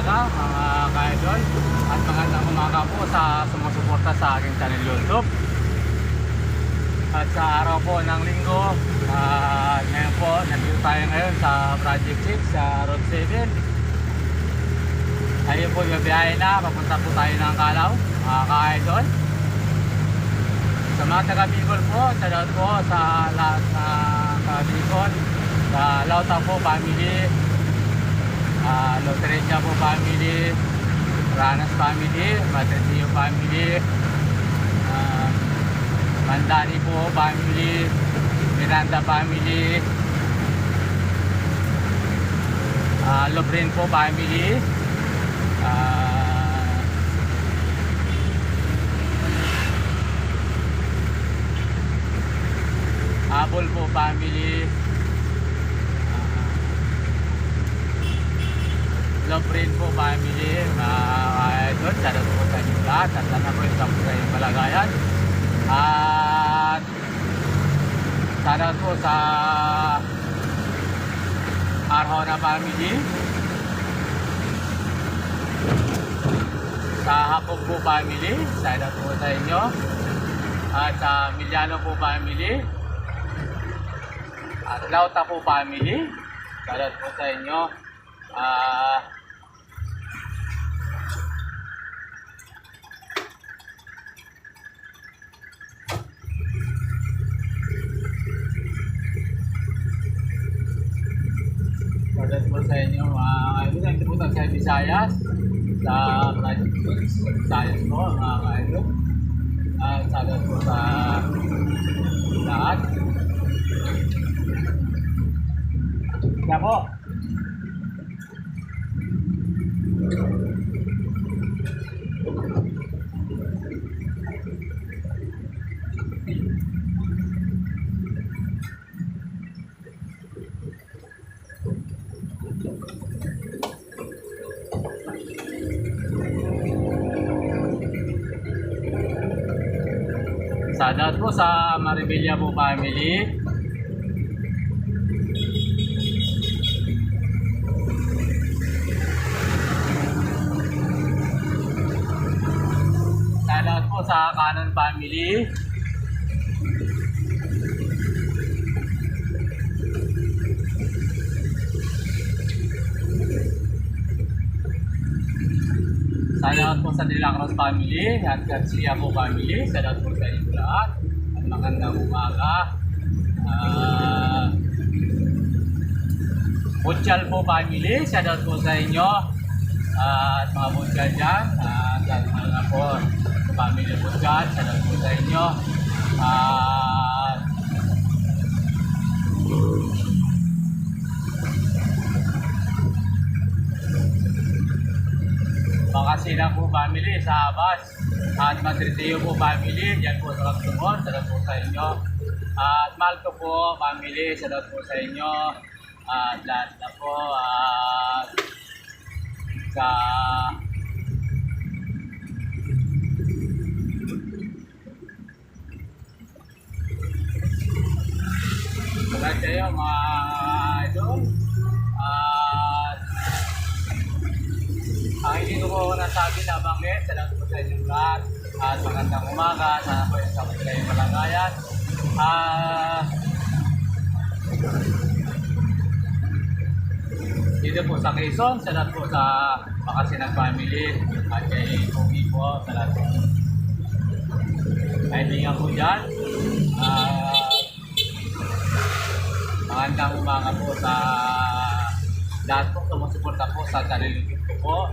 umaga mga ka-idol at magandang umaga po sa sumusuporta sa aking channel YouTube. At sa araw po ng linggo, ngayon po, nandito tayo ngayon sa Project 6 sa Road 7. Ayun po, babiyahe na, papunta po tayo ng Calao mga ka-idol. Sa mga taga-Bicol po, shoutout po sa lahat na taga-Bicol, sa Lauta po family, Loterencia po family, Ranas family, Matresio family, Mandani po family, Miranda family, Lobrin po family, Abol po family, Lobrin po family, idol, shoutout po sa inyo lahat at sana po yung sa yung palagayan. At shoutout po sa Arjona family, sa Hapog po family, shoutout po sa inyo. At sa Miliano po family, at Lauta po family, shoutout po sa inyo. Shoutout po sa inyo mga po sa Visayas, sa Visayas po mga kaidol. Shoutout po sa lahat. Kaya po, shoutout po sa Maribilla po family, shoutout po sa Canon family, shoutout po sa De La Cruz family at Garcia po family, shoutout po sa inyo lahat at magandang umaga. Butchal po family, shoutout po sa inyo at mga Butchal dyan, at mga po family Butchal, shoutout po sa inyo. Makasila po family sa Abas at Matriteo po family, dyan po sa Kapsungon, shoutout po sa inyo. At Malto po family, shoutout po sa inyo. At lahat na po sa maganda kayo mga idol. At ang hindi ko po nasabi na bakit, salamat po sa inyong lahat at magandang umaga, sana po yung sakit kayo malagayan. Dito po sa Quezon, salamat po sa Makasinag family at kay Pogi po, salamat po. Kaibigan po dyan. Magandang umaga po sa lahat po sumusuporta po sa channel YouTube ko po.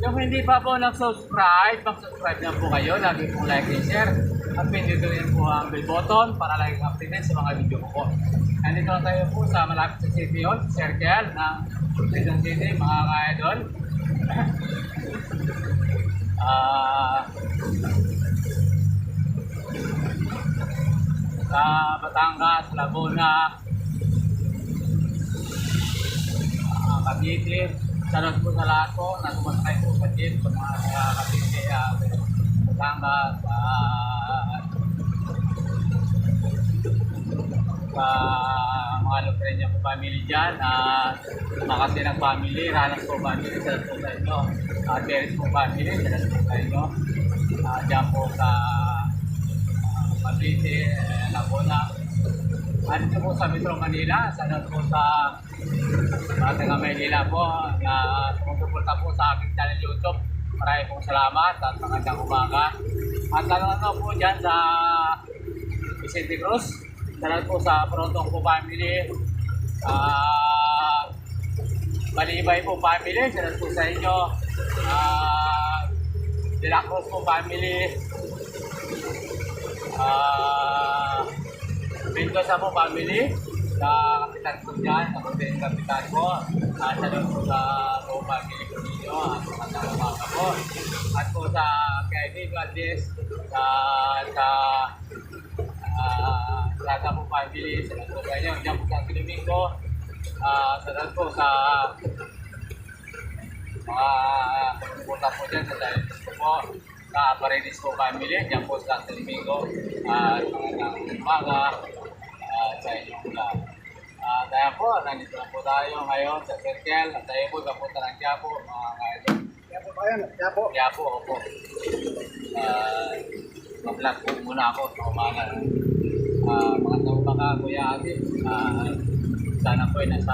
Kung hindi pa po nag-subscribe, mag-subscribe na po kayo. Lagi po like and share. At pindutin po ang bell button para laging updated sa mga video ko po. Nandito lang tayo po sa malapit sa City Hall, Circle ng Quezon City, mga ka-idol. Sa Batangas, Laguna, Cavite, shoutout po sa lahat po na sumasakay po sa jeep, sa mga Cavite, Batangas, sa mga Loterencia po family dyan, Makasinang family, Ranas po family, salat po sa inyo. Teres po family, salat po sa inyo. Diyan po sa Cavite, Laguna. Dito po sa Metro Manila, salat po sa mga taga Maynila po na sumusuporta po sa aking channel YouTube. Maraming pong salamat at magandang umaga. At ano po dyan sa Vicente Cruz, salat po sa Prontong po family. Balibay po family, salat po sa inyo. De La Cruz po family. Mendoza po family. Sa kapitan ko dyan, ako din kapitan ko. Salat po sa po family ko ninyo. At magandang umaga po. At po sa Kevin Valdez, sa Lata po family, salat po sa inyo. Diyan po sa Domingo. Salat po sa mga pumunta po dyan sa Dalitos ko po. Sa Paredes po family, diyan po sa Domingo. At magandang umaga sa inyong lahat. Kaya po, nandito na po tayo ngayon sa Circle. At tayo po kapunta ng Quiapo, mga kaidol. Quiapo ba yan? Quiapo? Quiapo, opo. Mag-vlog po muna ako sa umaga. Mga taong baka, Kuya Ate. Sana po ay nasa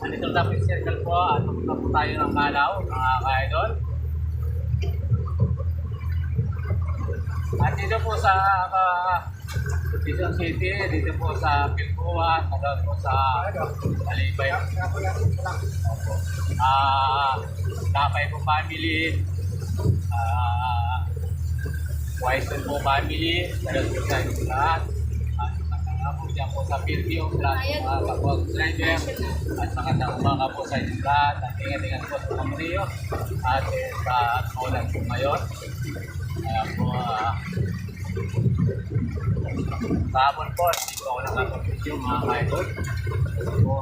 nandito na po yung circle po at pupunta po tayo ng Kalaw, mga ka-idol. At dito po sa Quezon City, dito po sa Pilcoa, at po sa Alibay. Tapay po family, Wison po family, salat po sa inyo lahat. Po dyan po sa Pilpio, lahat po mga kapos driver at magandang umaga po sa inyo lahat at ingat-ingat po sa Camarillo at sa maulan po ngayon. Kaya po kahapon po, hindi po ako nakapag-video mga kaidol. Po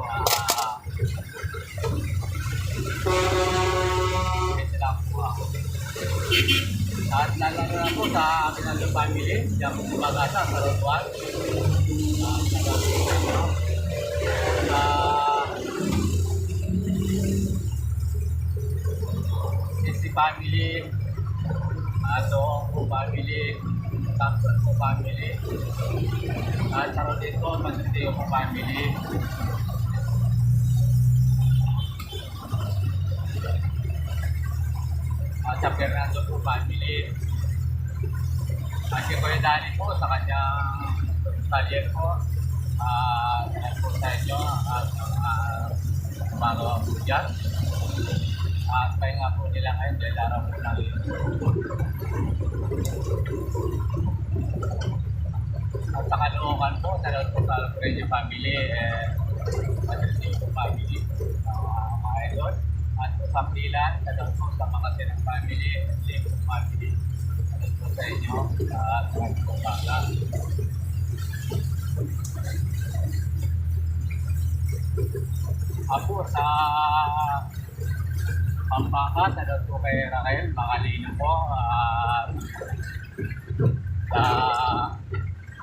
kasi lang po ako. At lalaro na po sa aking family, dyan po sa Bagasa, sa Rotuan. Sisi family, Doong po family, Thompson po family, at Charolin po, Matriteo po family. At sa Fernando po family. At si Kuya Dani po sa kanyang talyer po. Salat po sa inyo at magawa po dyan. At pahinga po nila ngayon dahil araw po lang yun. At sa Caloocan po, salat po sa Alfredo family, Matriteo po family, mga idol. At po sa Pilan, salat po sa Makasinang family, Lego family. Salat po sa inyo at magandang umaga. Ako sa Pampanga, salat po kay Raquel, Makalino po. Sa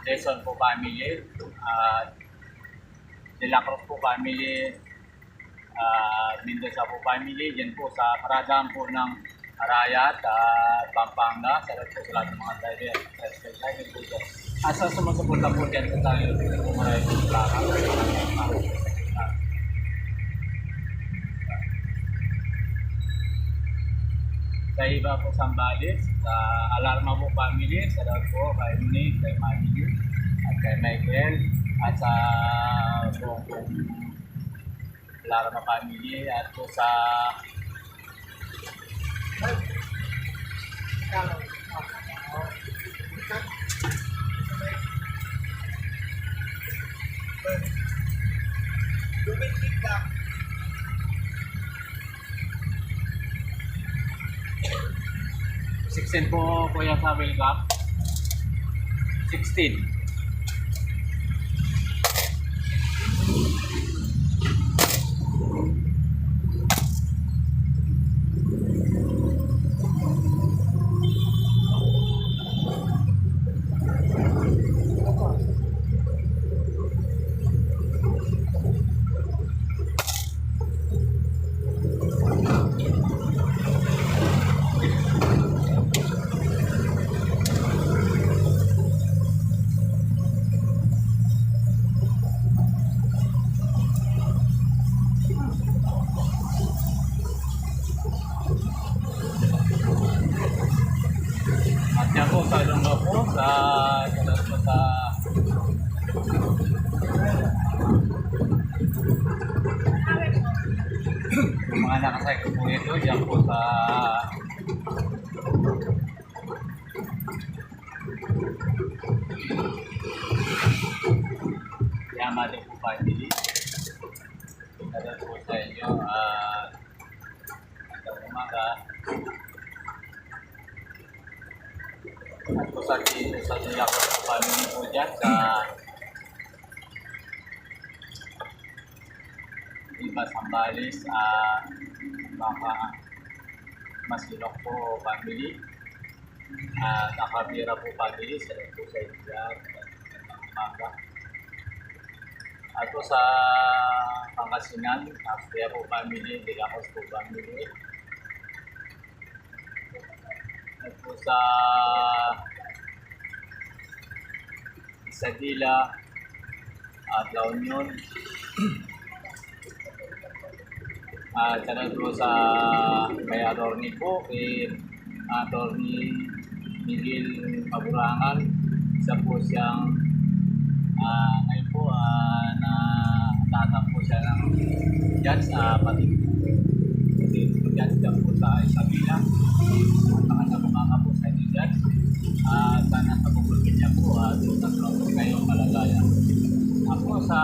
Quezon po family, De La Cruz po family, Mendoza po family, dyan po sa paradaan po ng Arayat at Pampanga. Salat po sa lahat ng mga driver. Asa sumusuporta po dyan sa tayo. Maraming po salamat. Sa iba po Sambales, sa Alarma po family, salat po kay Nick, kay Maggie, at kay Michael, at sa buong Alarma family, at po sa Sixteen po Kuya sa welcome. 16. Yung mga nakasakay po ito, yan po sa Yamada po family. Hello po sa inyo. Hanggang umaga. At po sa nila ko sa family po dyan sa Iba Sambales, baka Masilok po family. Nakabira po family. Salamat po sa inyo dyan. Hanggang umaga. At po sa Pangasinan, kaya po family, Dilacos po family. At po sa Isadila at La Union. At salamat po sa kay Atty. po, kay Atty. Miguel Maburangan. Isa po siyang ngayon po natatampo siya ng judge pati judge dyan po sa Isabela. Makanya bumanga po sa inyo judge. Sana sa bubulgin niya po tutang po kayong kalagayan. Ako sa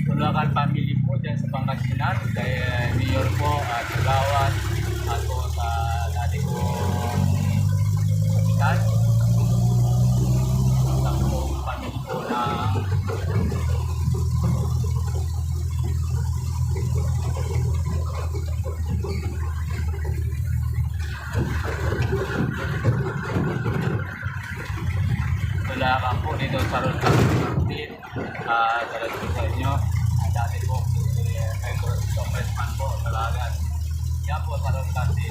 Tulakan family po dyan sa Pangasinan, kay Mayor po at Gawad at po sa dati po kapitan. At po family po na Tulakan po dito sa Rotan Martin. Talaga po sa inyo. Dati po, may congressman po, talaga. Yan po sa Road Garden.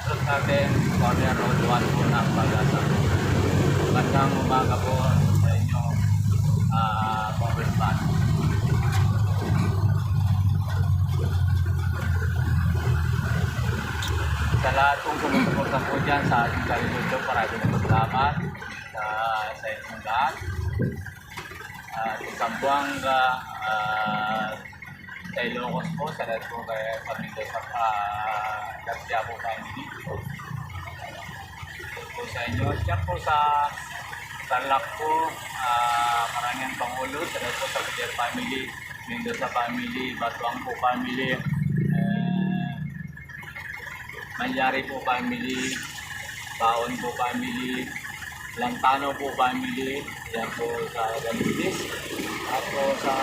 Road Garden, corner road 1 po ng Pagasa. Magandang umaga po sa inyo, congressman. Sa lahat pong sumusuporta po dyan sa ating YouTube, maraming salamat sa inyong lahat. Sa Zamboanga, sa Ilocos po, sa lahat po kay pamilya sa Garcia po family. Po sa inyo. Diyan po sa Tarlac po, Karangyang Pangulo, sa lahat po sa Pider family, Mendoza family, Batuang po family, Manyari po family, Baon po family, Lantano po family, yan po sa Galitis, at po sa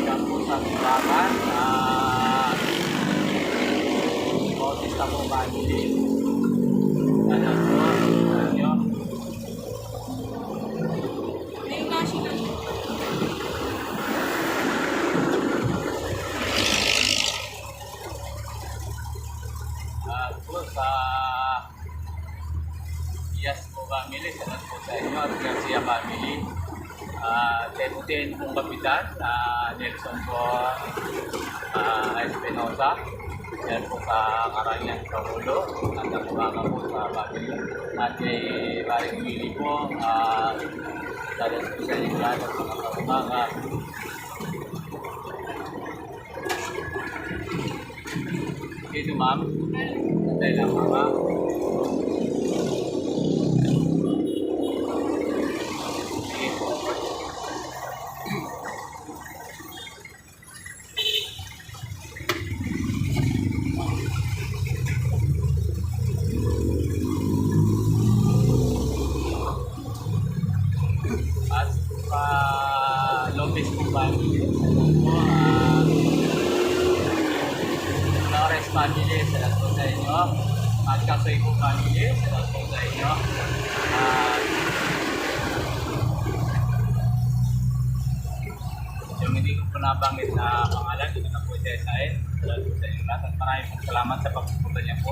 yan po sa Tulakan, Bautista po family, yan po sa inyo. Sa Iyas po family, salamat po sa inyo at Garcia family. Ten pong kapitan, Nelson po Espinosa. Yan po sa Karangyang Pangulo. At ang umaga po sa family. At kay Baring Willie po, salamat po sa inyo lahat at mga umaga. Dito ma'am, natay lang mama. Sige po. At Lopez po family, Flores family, salamat po sa inyo. At Kasoy po family, salamat po sa inyo. Yung hindi ko po nabanggit na pangalan, ito na po siya sa akin. Salamat po sa inyo lahat. At maraming po salamat sa pagpupunta niya po.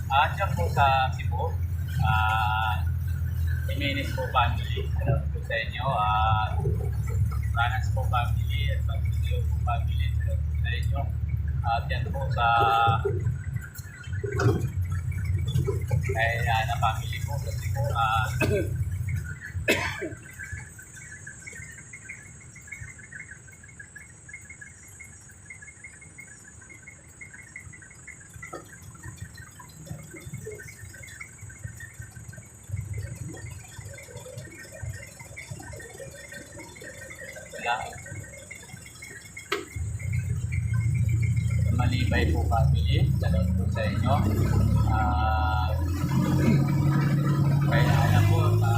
At dyan po sa Cebu, Jimenez po family. Hello po sa inyo. At Ranas po family. At Pagkilio po family. Hello po sa inyo. At yan po sa kay Ana family po. Kasi po wala. Malibay po family. Hello po sa inyo. Kaya alam po sa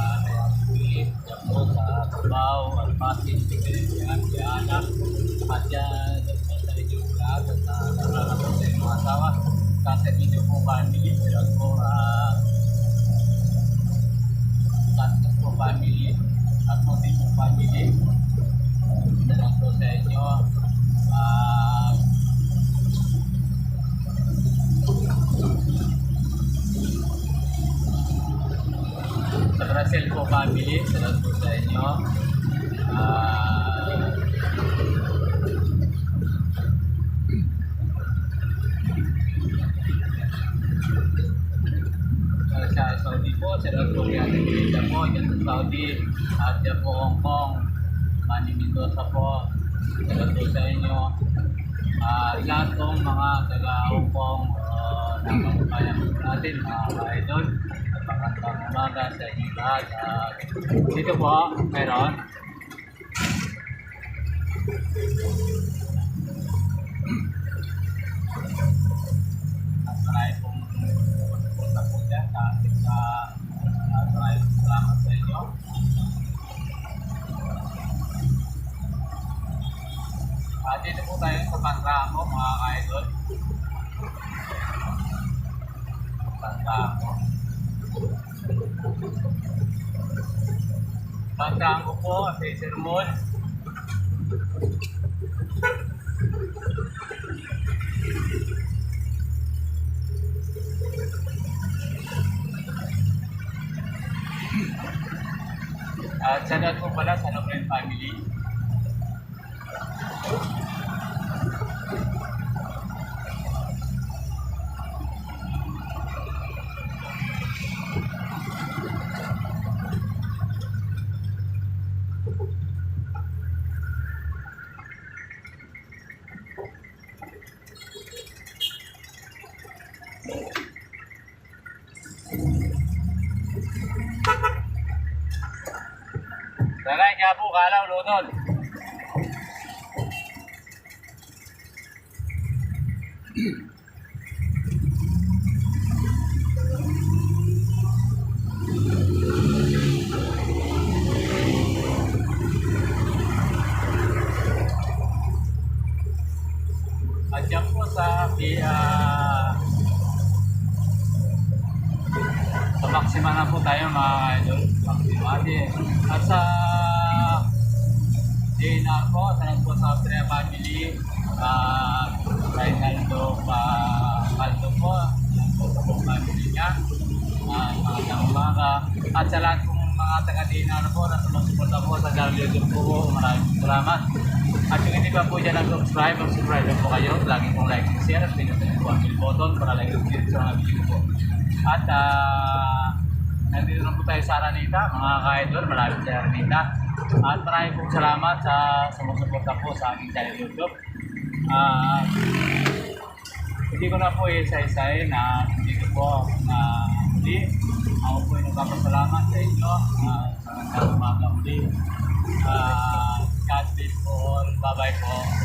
Philip, yan po sa Cubao, Almasin, Pilipinas, Yana, at yan po sa inyong lahat at nalala po sa inyong asawa. Kasi video po family, yan po Santos po family, at po din po family. Yan po sa inyo. Sa Brazil po family, salamat po sa inyo. Sa Saudi po, salamat po yan. Dito po, dyan sa Saudi. At dyan po Hong Kong, Manny Mendoza po. Salamat po sa inyo. Lahat pong mga taga Hong Kong na kababayan natin, mga ka-idol. Magandang umaga sa inyo lahat. Dito po, meron. At maraming pong punta po dyan sa ating maraming salamat sa inyo. Dito po tayo sa Pantrango, mga ka-idol. Pantrango po, Fisher Mall. At sa lahat po pala sa Lopren family. Taray nga po, kalaw, lunod. At yan po sa Maxima na po tayo mga idol. Maxima din. At sa DNR po, salamat po sa Austria family. Kay Naldo Caldo po. Yan po sa buong family niya. Magandang umaga. At sa lahat pong mga taga-DNR po na sumusuporta po sa YouTube po. Maraming salamat. At kung hindi pa po dyan nag-subscribe, mag-subscribe po kayo. Lagi pong like and share at pinutin po ang bell button para like and share sa mga video po. At nandito na po tayo sa Araneta, mga ka-idol. Maraming sa Araneta. At maraming pong salamat sa sumusuporta po sa aking channel YouTube. Hindi ko na po isa-isay na dito po na muli. Ako po ay nagpapasalamat sa inyo. Magandang umaga muli. God bless po all. Bye-bye po.